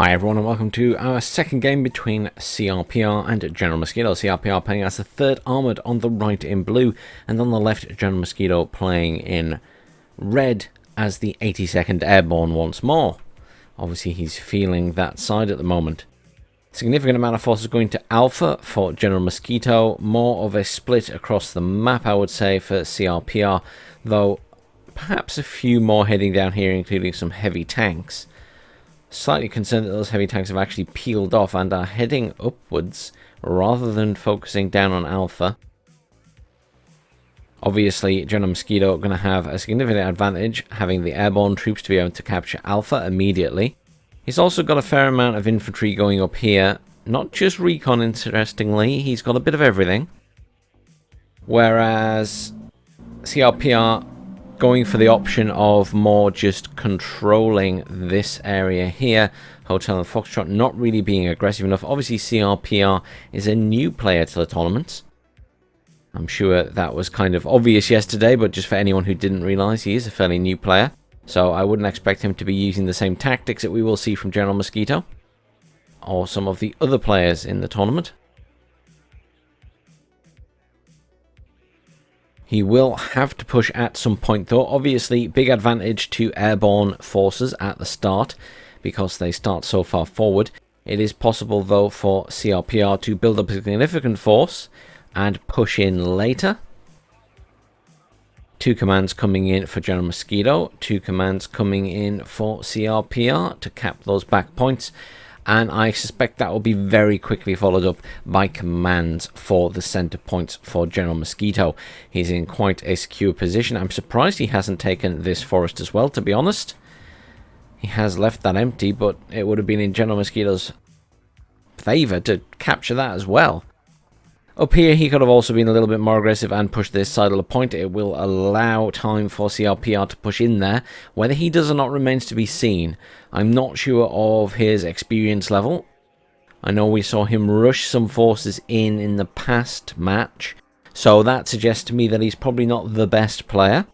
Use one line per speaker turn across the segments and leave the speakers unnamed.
Hi everyone and welcome to our second game between CRPR and GenMosquito. CRPR playing as the third armoured on the right in blue, and on the left GenMosquito playing in red as the 82nd Airborne once more. Obviously he's feeling that side at the moment. Significant amount of forces going to Alpha for GenMosquito, more of a split across the map I would say for CRPR, though perhaps a few more heading down here, including some heavy tanks. Slightly concerned that those heavy tanks have actually peeled off and are heading upwards rather than focusing down on Alpha. Obviously, GenMosquito are going to have a significant advantage having the airborne troops to be able to capture Alpha immediately. He's also got a fair amount of infantry going up here. Not just recon, interestingly. He's got a bit of everything. Whereas CRPR going for the option of more just controlling this area here. Hotel and Foxtrot not really being aggressive enough. Obviously CRPR is a new player to the tournament. I'm sure that was kind of obvious yesterday, but just for anyone who didn't realise, he is a fairly new player. So I wouldn't expect him to be using the same tactics that we will see from GenMosquito or some of the other players in the tournament. He will have to push at some point though. Obviously, big advantage to airborne forces at the start because they start so far forward. It is possible though for CRPR to build up a significant force and push in later. Two commands coming in for GenMosquito, two commands coming in for CRPR to cap those back points. And I suspect that will be very quickly followed up by commands for the center points for GenMosquito. He's in quite a secure position. I'm surprised he hasn't taken this forest as well, to be honest. He has left that empty, but it would have been in GenMosquito's favor to capture that as well. Up here, he could have also been a little bit more aggressive and pushed this side of the point. It will allow time for CRPR to push in there. Whether he does or not remains to be seen. I'm not sure of his experience level. I know we saw him rush some forces in the past match. So that suggests to me that he's probably not the best player.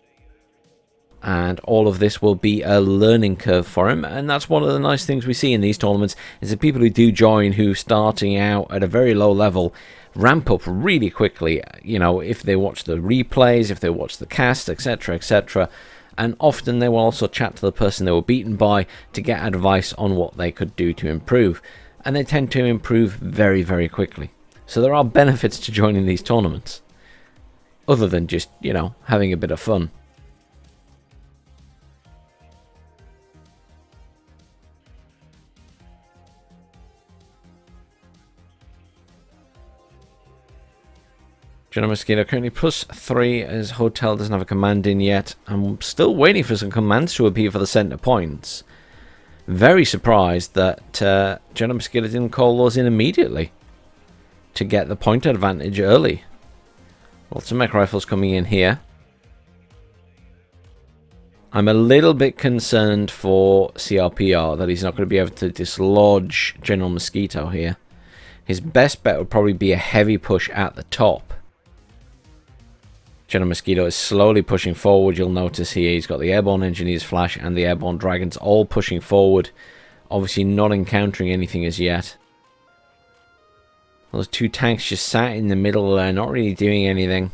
And all of this will be a learning curve for him. And that's one of the nice things we see in these tournaments, is that people who do join, who starting out at a very low level, ramp up really quickly, you know, if they watch the replays, if they watch the cast, etc, etc. And often they will also chat to the person they were beaten by to get advice on what they could do to improve. And they tend to improve very, very quickly. So there are benefits to joining these tournaments, other than just, you know, having a bit of fun. GenMosquito currently +3 as Hotel doesn't have a command in yet. I'm still waiting for some commands to appear for the center points. Very surprised that GenMosquito didn't call those in immediately to get the point advantage early. Lots of mech rifles coming in here. I'm a little bit concerned for CRPR that he's not going to be able to dislodge GenMosquito here. His best bet would probably be a heavy push at the top. GenMosquito is slowly pushing forward. You'll notice here he's got the Airborne Engineers Flash and the Airborne Dragons all pushing forward. Obviously not encountering anything as yet. Those two tanks just sat in the middle there, not really doing anything.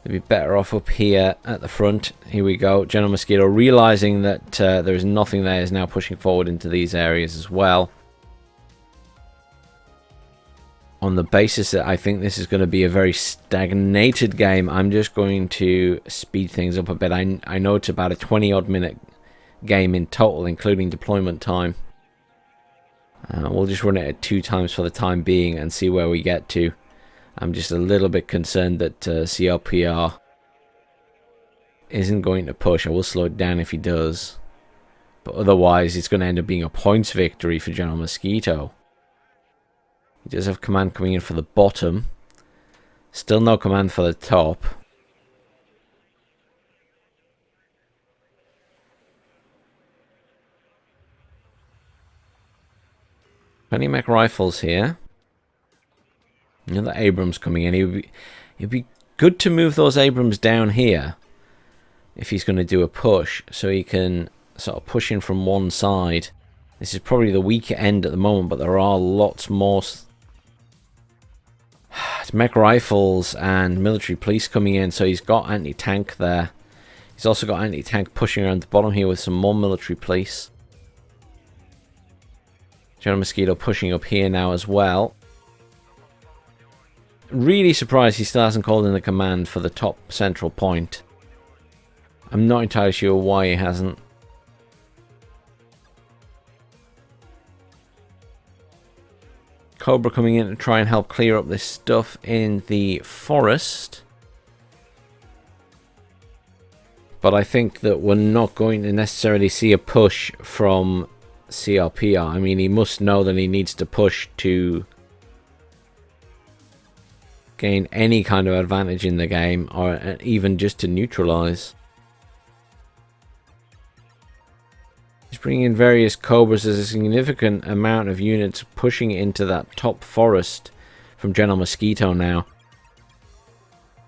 They'd be better off up here at the front. Here we go. GenMosquito realizing that there is nothing there is now pushing forward into these areas as well. On the basis that I think this is going to be a very stagnated game, I'm just going to speed things up a bit. I know it's about a 20-odd minute game in total, including deployment time. We'll just run it at 2 times for the time being and see where we get to. I'm just a little bit concerned that CRPR isn't going to push. I will slow it down if he does. But otherwise, it's going to end up being a points victory for GenMosquito. He does have command coming in for the bottom. Still no command for the top. Plenty mech rifles here. Another Abrams coming in. It'd be good to move those Abrams down here if he's going to do a push, so he can sort of push in from one side This is probably the weaker end at the moment, but there are lots more mech rifles and military police coming in. So he's got anti-tank there. He's also got anti-tank pushing around the bottom here with some more military police. GenMosquito pushing up here now as well. Really surprised he still hasn't called in the command for the top central point. I'm not entirely sure why he hasn't. Cobra coming in to try and help clear up this stuff in the forest. But I think that we're not going to necessarily see a push from CRPR. I mean, he must know that he needs to push to gain any kind of advantage in the game, or even just to neutralize. He's bringing in various Cobras. There's a significant amount of units pushing into that top forest from GenMosquito now.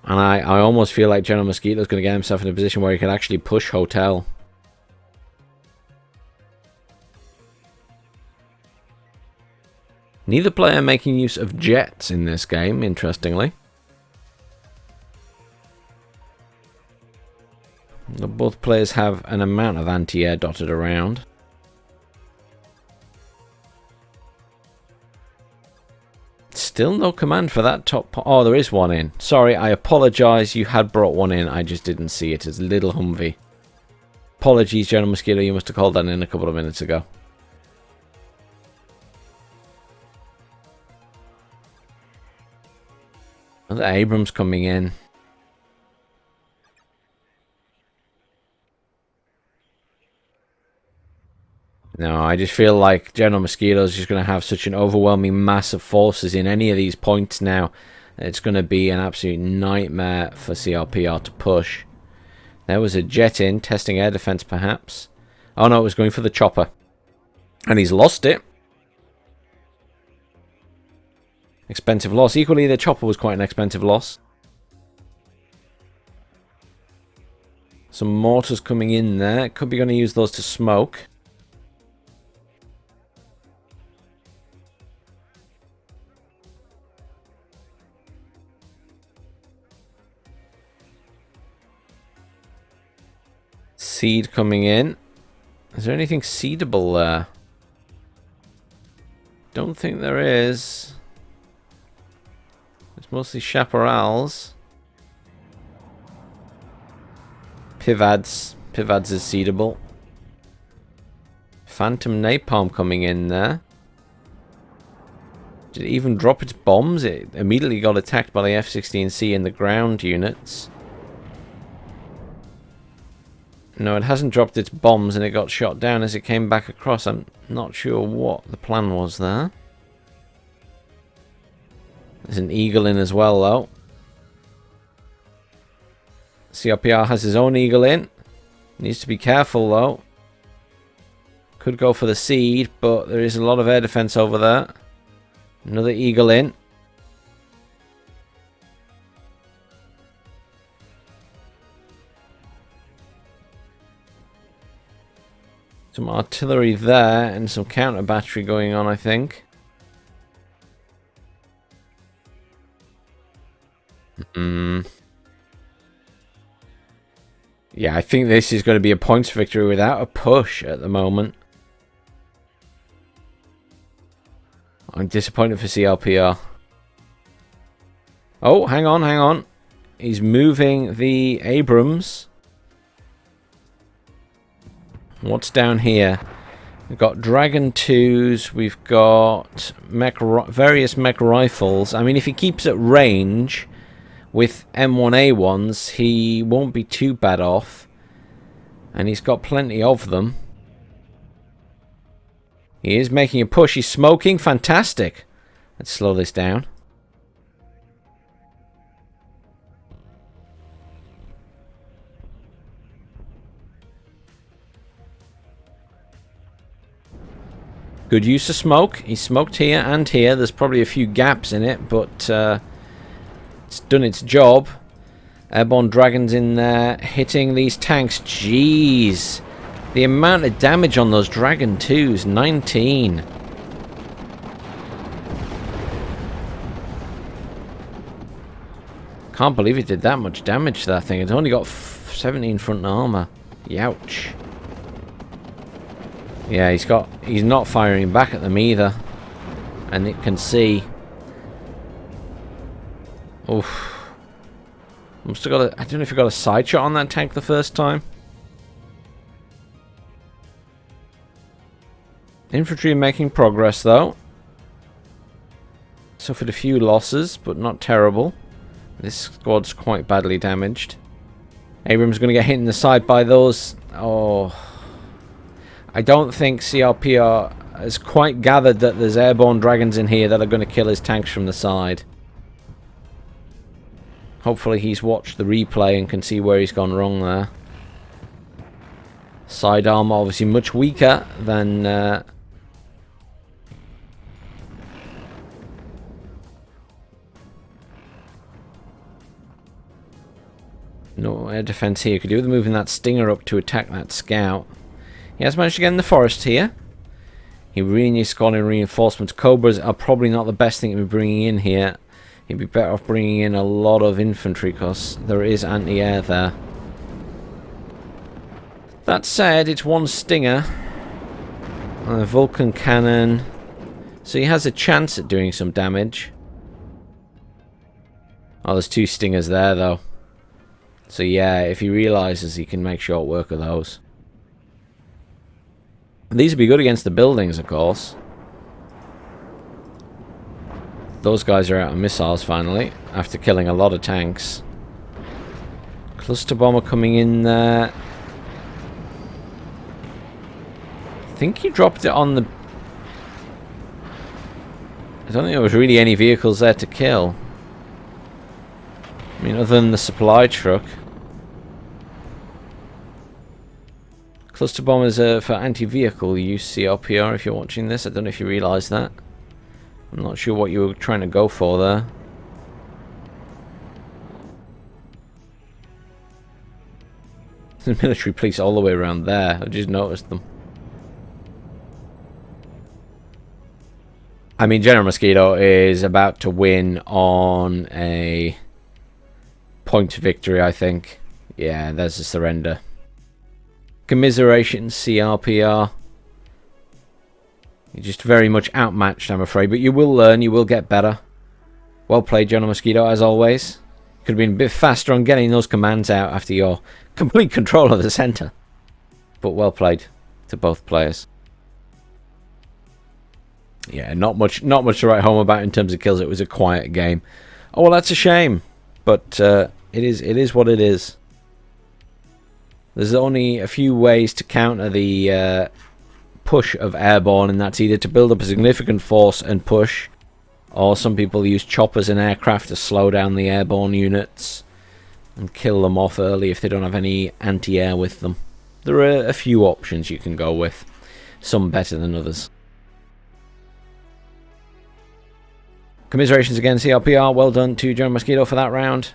And I almost feel like GenMosquito is going to get himself in a position where he can actually push Hotel. Neither player making use of jets in this game, interestingly. Both players have an amount of anti-air dotted around. Still no command for that top... Oh, there is one in. Sorry, I apologise. You had brought one in. I just didn't see it. It's a little Humvee. Apologies, GenMosquito. You must have called that in a couple of minutes ago. Another Abrams coming in. No, I just feel like GenMosquito is just going to have such an overwhelming mass of forces in any of these points now. It's going to be an absolute nightmare for CRPR to push. There was a jet in, testing air defense perhaps. Oh no, it was going for the chopper. And he's lost it. Expensive loss. Equally, the chopper was quite an expensive loss. Some mortars coming in there. Could be going to use those to smoke. Seed coming in. Is there anything seedable there? Don't think there is. It's mostly chaparrals. Pivads. Pivads is seedable. Phantom napalm coming in there. Did it even drop its bombs? It immediately got attacked by the F-16C and the ground units. No, it hasn't dropped its bombs and it got shot down as it came back across. I'm not sure what the plan was there. There's an Eagle in as well, though. CRPR has his own Eagle in. Needs to be careful, though. Could go for the seed, but there is a lot of air defense over there. Another Eagle in. Some artillery there and some counter battery going on, I think. Yeah, I think this is going to be a points victory without a push at the moment. I'm disappointed for CRPR. Oh, hang on, hang on. He's moving the Abrams. What's down here? We've got Dragon 2s. We've got various mech rifles. I mean, if he keeps at range with M1A1s, he won't be too bad off. And he's got plenty of them. He is making a push. He's smoking. Fantastic. Let's slow this down. Good use of smoke. He smoked here and here. There's probably a few gaps in it, but it's done its job. Airborne Dragons in there, hitting these tanks. Jeez. The amount of damage on those Dragon 2s, 19. Can't believe it did that much damage to that thing. It's only got 17 front armor. Youch. Yeah, he's not firing back at them either. And it can see. Oof. Must have got a, I don't know if he got a side shot on that tank the first time. Infantry making progress though. Suffered a few losses, but not terrible. This squad's quite badly damaged. Abrams going to get hit in the side by those. Oh. I don't think CRPR has quite gathered that there's airborne dragons in here that are going to kill his tanks from the side. Hopefully he's watched the replay and can see where he's gone wrong there. Sidearm obviously much weaker than... No air defense here. Could do with moving that Stinger up to attack that scout. He has managed to get in the forest here. He really needs squadron reinforcements. Cobras are probably not the best thing to be bringing in here. He'd be better off bringing in a lot of infantry because there is anti-air there. That said, it's one Stinger. And a Vulcan cannon. So he has a chance at doing some damage. Oh, there's two Stingers there though. So yeah, if he realizes he can make short work of those. These would be good against the buildings, of course. Those guys are out of missiles finally, after killing a lot of tanks. Cluster bomber coming in there. I think he dropped it on the... I don't think there was really any vehicles there to kill. I mean, other than the supply truck. Cluster bombers are for anti-vehicle use, CRPR, if you're watching this. I don't know if you realise that. I'm not sure what you were trying to go for there. There's military police all the way around there. I just noticed them. I mean, GenMosquito is about to win on a point victory, I think. Yeah, there's a surrender. Commiserations, CRPR. You're just very much outmatched, I'm afraid. But you will learn, you will get better. Well played, GenMosquito, as always. Could have been a bit faster on getting those commands out after your complete control of the centre. But well played to both players. Yeah, not much to write home about in terms of kills. It was a quiet game. Oh, well, that's a shame. But it is what it is. There's only a few ways to counter the push of airborne, and that's either to build up a significant force and push, or some people use choppers and aircraft to slow down the airborne units and kill them off early if they don't have any anti-air with them. There are a few options you can go with, some better than others. Commiserations again, CRPR. Well done to GenMosquito for that round.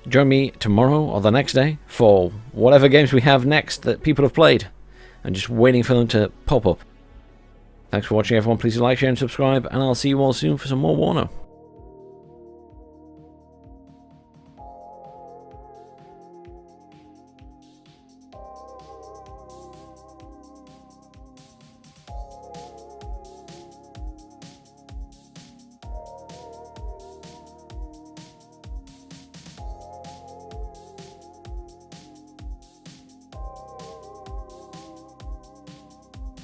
Join me tomorrow or the next day for whatever games we have next that people have played. I'm just waiting for them to pop up. Thanks for watching, everyone. Please like, share, and subscribe. And I'll see you all soon for some more WARNO.